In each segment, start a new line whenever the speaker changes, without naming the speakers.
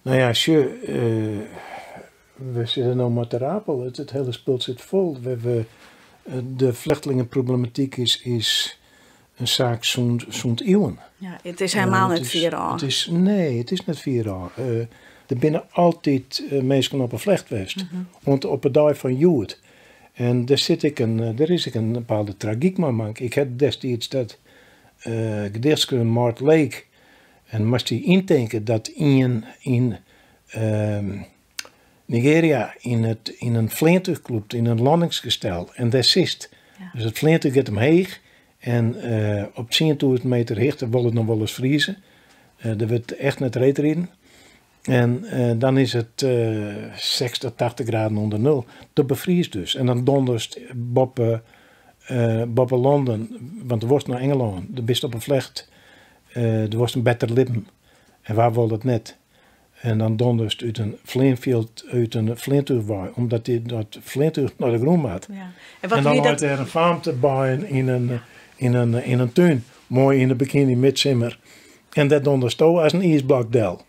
Nou ja, we zitten nu met de rapel. Het hele spul zit vol. De vluchtelingenproblematiek is een zaak zo'n eeuwen.
Ja, het is helemaal net 4 jaar.
Nee, het is net 4 jaar. Er binnen altijd mensen op een vlecht geweest. Want op een dag van Joet. En daar is een bepaalde tragiek mee. Ik had destijds dat gedichtje Mart Lake. En moest hij indenken dat in Nigeria in een vliegtuigclub, in een landingsgestel. En daar zit. Ja. Dus het vliegtuig gaat omheen. En op 10.000 meter hoogte wil het nog wel eens vriezen. Er wordt echt net reet erin. En dan is het 60, 80 graden onder nul. Dat bevriest dus. En dan dondert boven Londen, want er wordt naar Engeland. Er best op een vlecht. Er was een beter lippen. En waar wil het net? En dan dondert uit een vleenveld, uit een vleentuig, omdat dat vleentuig naar de grond gaat. Ja. En dan wordt er een faamte bij in een tuin. Mooi in de bikini midzimmer. En dat dondert als een ijsblokdel.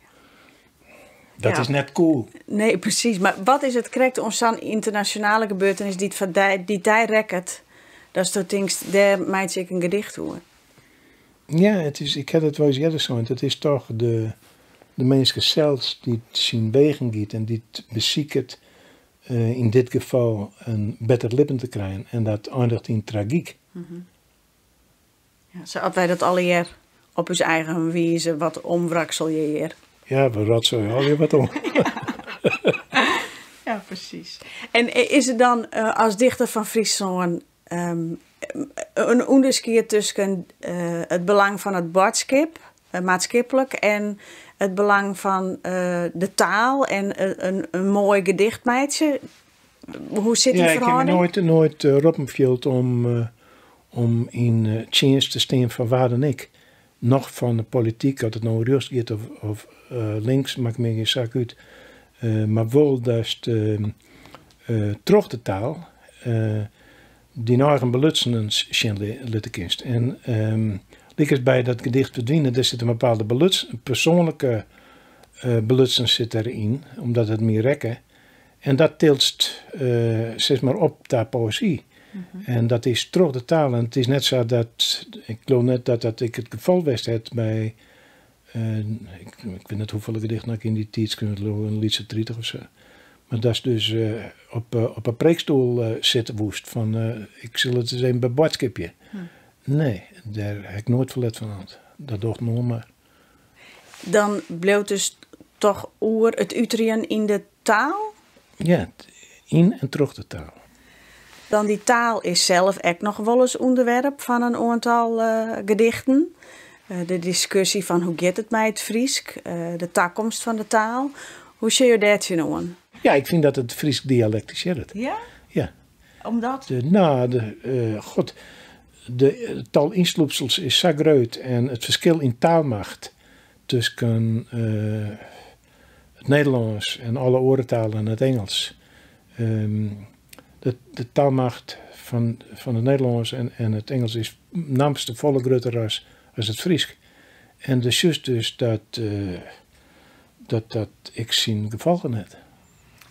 Dat is net cool.
Nee, precies. Maar wat is het correct om zo'n internationale gebeurtenis die daar rekkert? Dat is toch things, daar maakt ik een gedicht hoor.
Ja, ik had het wel eens eerder gezegd. Het is toch de mensen zelf die het zien wegen giet en die het beziekt in dit geval een beter lippen te krijgen. En dat eindigt in tragiek.
Mm-hmm. Ja, zoals wij dat alle jaar op ons eigen wijze wat omwraksel je hier.
Ja, we rotselen alweer wat om.
Ja, precies. En is er dan als dichter van Friesland een onderscheid tussen het belang van het boodschap, maatschappelijk, en het belang van de taal en een mooi gedichtmeidje? Hoe zit die verhouding?
Ik heb nooit Roppenveld om in chance te staan van waar dan ik. Nog van de politiek, als het nou rust gaat of links, maakt me geen zak uit. Maar wel dat terug de taal die eigen belutsen laten kist. En likers bij dat gedicht verdwijnen, er zit een bepaalde persoonlijke belutsen zit erin, omdat het meer rekken. En dat tilt zeg maar op de poëzie. Mm-hmm. En dat is terug de taal. En het is net zo dat, ik geloof net dat ik het geval was had bij, ik weet niet hoeveel gedichten ik in die tijd kunnen geloven, een liedje 30 of zo. Maar dat is dus op een preekstoel zitten woest van, ik zal het eens even bij boodschapje. Nee, daar heb ik nooit verlet van gehad. Dat dacht nog maar.
Dan bleef dus toch oer het uterien in de taal?
Ja, in en terug de taal.
Dan die taal is zelf ook nog wel eens onderwerp van een aantal gedichten. De discussie van hoe gaat het met het Friesk, de toekomst van de taal. Hoe zie je dat genomen?
Ja, ik vind dat het Fries dialectisch is.
Ja?
Ja.
Omdat?
De taalinsloepsels is zo groot en het verschil in taalmacht tussen het Nederlands en alle oortalen en het Engels. De taalmacht van het Nederlands en het Engels is namens de volle groter als het Fries. En de zus dus dat ik zien gevolgen heb.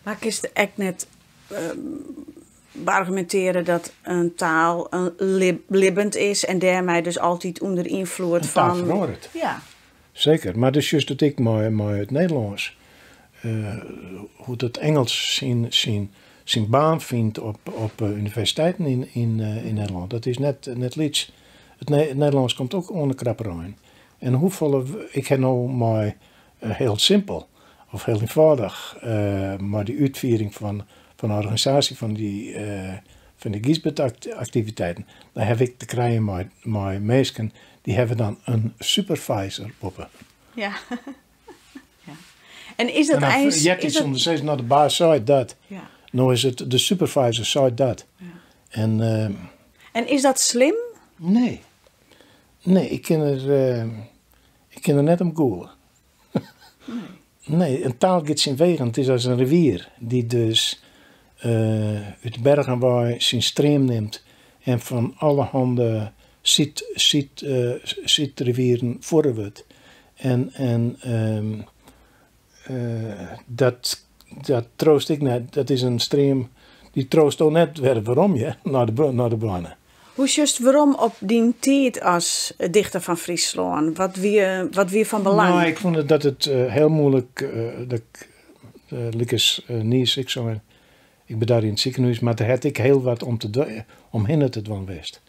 Maar ik is echt net argumenteren dat een taal libbend is en daarmee dus altijd onder invloed van...
Taal verandert.
Ja.
Zeker, maar dus juist dat ik maar het Nederlands, hoe het Engels zijn baan vindt op universiteiten in Nederland. Dat is net iets. Het Nederlands komt ook onder krapperijn. En hoeveel, ik heb nou maar heel simpel of heel eenvoudig, maar die uitvoering van de organisatie van de Gisbert-activiteiten, daar heb ik te krijgen met mensen die hebben dan een supervisor op.
Ja. Ja. En is dat eigenlijk...
Je hebt iets om te zeggen, nou de baas zei dat.
Ja.
Nou is het de supervisor zei dat. Ja.
En is dat slim?
Nee. Nee, ik kan er net om googlen. Nee, een taal gaat zijn wegen. Het is als een rivier die dus uit de bergen waar zijn stream neemt en van alle handen ziet rivieren voorwaarts. En dat troost ik net. Dat is een stream die troost ook net weer waarom je naar de banen.
Hoe just waarom op die tijd als dichter van Friesland? Wat wie van belang?
Nou, ik vond dat het heel moeilijk. Nies, ik ben daar in het ziekenhuis, maar daar had ik heel wat omheen het doen wist.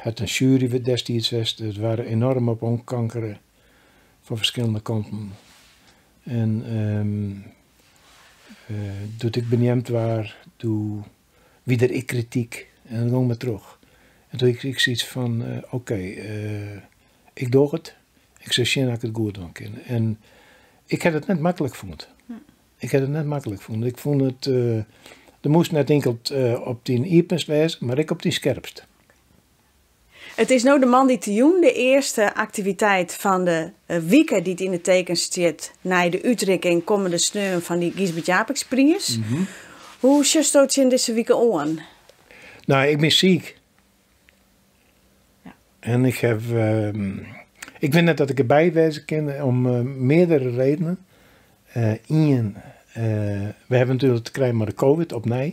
Het een jury wat destijds was. Het waren enorm op onkankeren van verschillende kanten. En toen ik benieuwd was, toen wieder ik kritiek en dan ging me terug. En toen ik zoiets van, ik doe het. Ik zou zien dat ik het goed doen kan. En ik had het net makkelijk gevonden. Ik vond het, er moest net enkel op die iepenst wezen, maar ik op die scherpst.
Het is nou de man die te doen de eerste activiteit van de week die het in de teken staat naar de uitreiking komende sneeuw van die Gisbert Japeksprijs.
Mm-hmm.
Hoe stoot je in deze week aan?
Nou, ik ben ziek.
Ja.
En ik heb, ik weet net dat ik erbij wezen kan om meerdere redenen. We hebben natuurlijk te krijgen met de COVID opnieuw.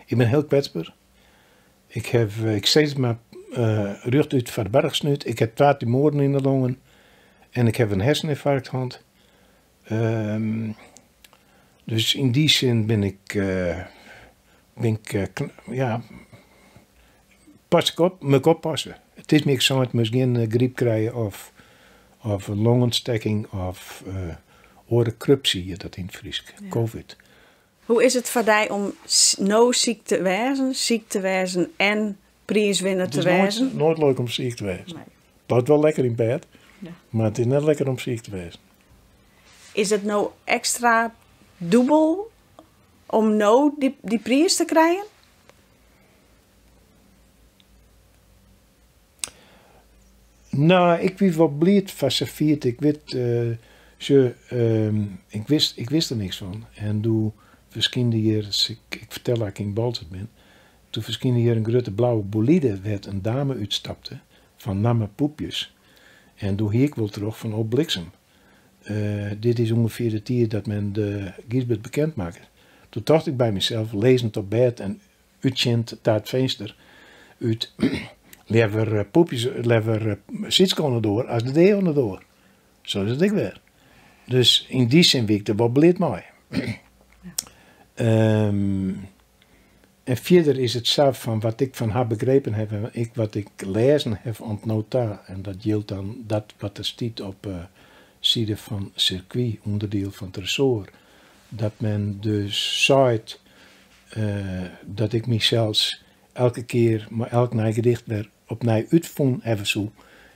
Ik ben heel kwetsbaar. Ik steeds maar rug uit van de bergsnuit. Ik heb 2 tumoren in de longen. En ik heb een herseninfarct gehad. Dus in die zin ben ik pas ik op, me oppassen. Het is meer zo, het moet geen griep krijgen of een longontsteking of orencruptie, dat in het Fries,
ja.
COVID.
Hoe is het voor jou om nou ziek te wezen en prijswinnaar te wezen?
Het is nooit leuk om ziek te wezen.
Nee.
Het wordt wel lekker in bed,
Ja.
maar het is net lekker om ziek te wezen.
Is het nou extra dubbel om nou die prijs te krijgen?
Nou, ik ben wel blij van z'n viert. Ik wist er niks van. En toen verscheen hier, ik vertel dat ik in Balzert ben. Toen verscheen hier een grote blauwe bolide, werd een dame uitstapte van Namme Poepjes. En toen hier ik wel terug van op bliksem. Dit is ongeveer de tijd dat men de Gisbert bekend maakt. Toen dacht ik bij mezelf, lezend op bed en uitzend daar het venster uit. Lever poepjes, lever zitskonen door als de deel door. Zo is het ik weer. Dus in die zin ben ik er wel blij mee. En verder is het zelf van wat ik van haar begrepen heb en wat ik lezen heb ontnota. En dat geldt dan dat wat er staat op side van circuit, onderdeel van het ressort. Dat men dus zei dat ik mezelf elke keer, maar elk nieuw gedicht weer opnieuw uitvond hebben zo.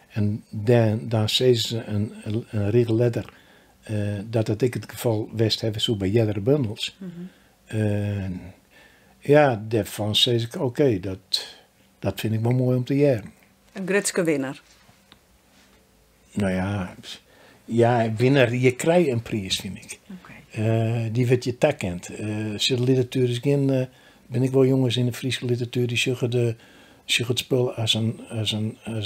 En dan zei ze een regelletter dat het ik het geval west hebben zo bij jerdere bundels. Mm-hmm. Ja, daarvan zei ik oké, dat vind ik wel mooi om te jaren.
Een Grutske winnaar.
Nou ja, winnaar, je krijgt een prijs, vind ik. Okay. Die wat je tak kent. Als je de literatuur is geen, ben ik wel jongens in de Friese literatuur die zeggen het spul als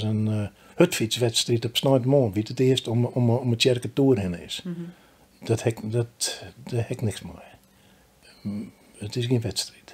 een hutfietswedstrijd op Snoidmoorn, wie het eerst om een tjerke toer heen is. Mm-hmm. Daar heb ik niks mee. Het is geen wedstrijd.